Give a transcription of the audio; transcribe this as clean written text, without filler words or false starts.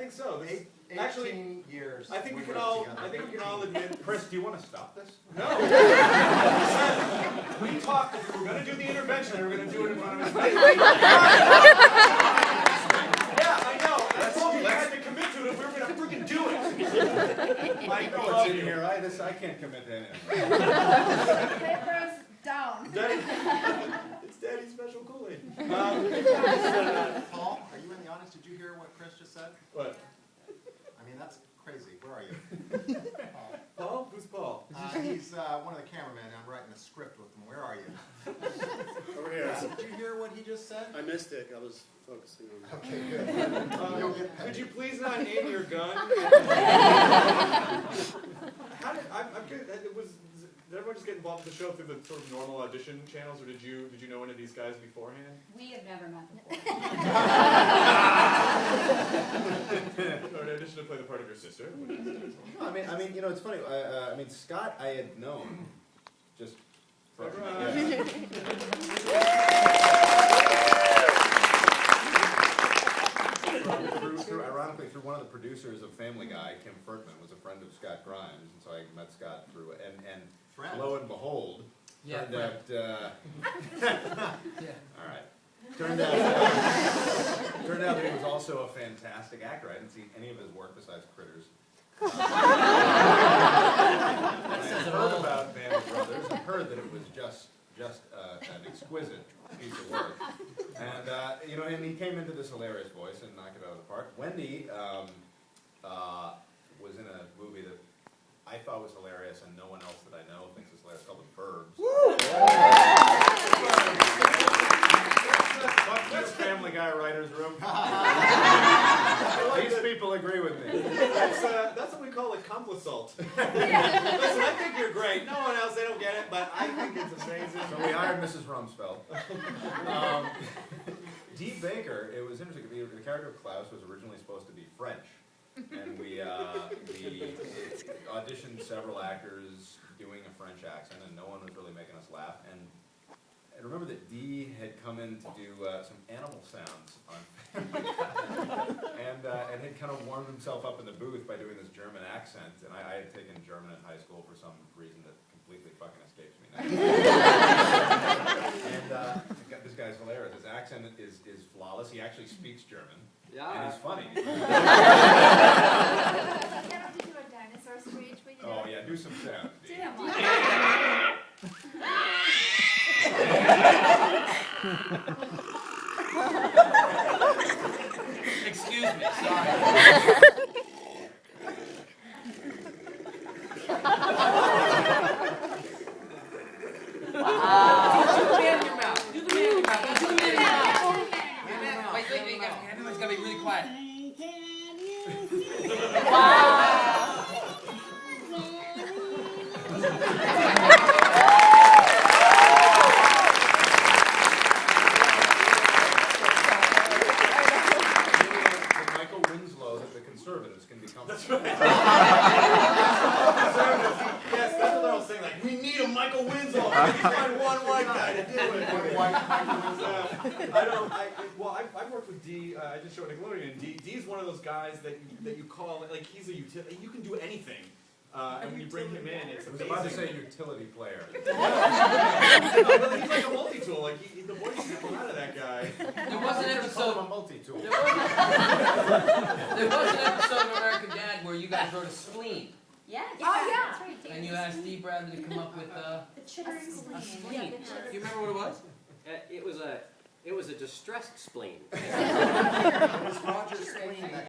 think so. This, 18 actually, years. I think we can all admit. Chris, do you want to stop this? No. We talked. If we were going to do the intervention, and we were going to do it in front of his face. Yeah, I know. I told you I had to commit to it if we were going to freaking do it. I know What's in here? I can't commit to anything. Papers down. Daddy, it's Daddy's special Kool-Aid. Paul, are you in the audience? Did you hear what Chris just said? What? I mean, that's crazy. Where are you? Paul? Who's Paul? He's one of the cameramen. I'm writing a script with him. Where are you? Over here. Did you hear what he just said? I missed it. I was focusing on that. Okay, good. You'll get paid. Could you please not aim your gun? How did I'm good. Did everyone just get involved with the show through the sort of normal audition channels, or did you know any of these guys beforehand? We have never met before. Or in addition to play the part of your sister? No, I mean, you know, it's funny. I mean, Scott, I had known just from, ironically, through one of the producers of Family Guy, Kim Fertman, was a friend of Scott Grimes, and so I met Scott through it. And lo and behold, turned out. Yeah. All right. Turned out that he was also a fantastic actor. I didn't see any of his work besides Critters. I heard about Band of Brothers and heard that it was just an exquisite piece of work. And you know, and he came into this hilarious voice and knocked it out of the park. Wendy was in a movie that I thought was hilarious, and no one else that I know thinks is hilarious, called The Burbs. That's Family Guy writer's room. These people agree with me. That's what we call a complisalt. Listen, I think you're great. No one else, they don't get it, but I think it's amazing. So we hired Mrs. Rumsfeld. Dee Baker, it was interesting. The character of Klaus was originally supposed to be French. And we auditioned several actors doing a French accent, and no one was really making us laugh. And I remember that Dee had come in to do some animal sounds on Family Guy, and had kind of warmed himself up in the booth by doing this German accent. And I had taken German in high school for some reason that completely fucking escapes me now. And this guy's hilarious. His accent is flawless. He actually speaks German. Yeah. And he's funny. You have to do a dinosaur screech when you do Oh it. yeah, do some sounds. Do Dee. them. Excuse me, sorry. Do the man in your mouth. Do the man in your mouth. Do the man in your mouth. Wait, everyone's gotta be really quiet. Michael Winslow that the conservatives can become. That's right. Yes, that's what they're all saying. Like, we need a Michael Winslow. We find one white guy to do it. I've worked with Dee. I just showed Nickelodeon. And Dee's one of those guys that you call like he's a utility. You can do anything. And when you bring him in, it's amazing. I was about to say utility player. No, he's like a multi-tool. Like the voice you come out of that guy. There was an episode. A multi-tool. There was an episode of American Dad where you guys wrote a spleen, Yes. Oh, yeah. That's right. and you asked Dee Bradley to come up with The chittering a spleen. spleen. Do you remember what it was? It was a distressed spleen. It was Roger's spleen that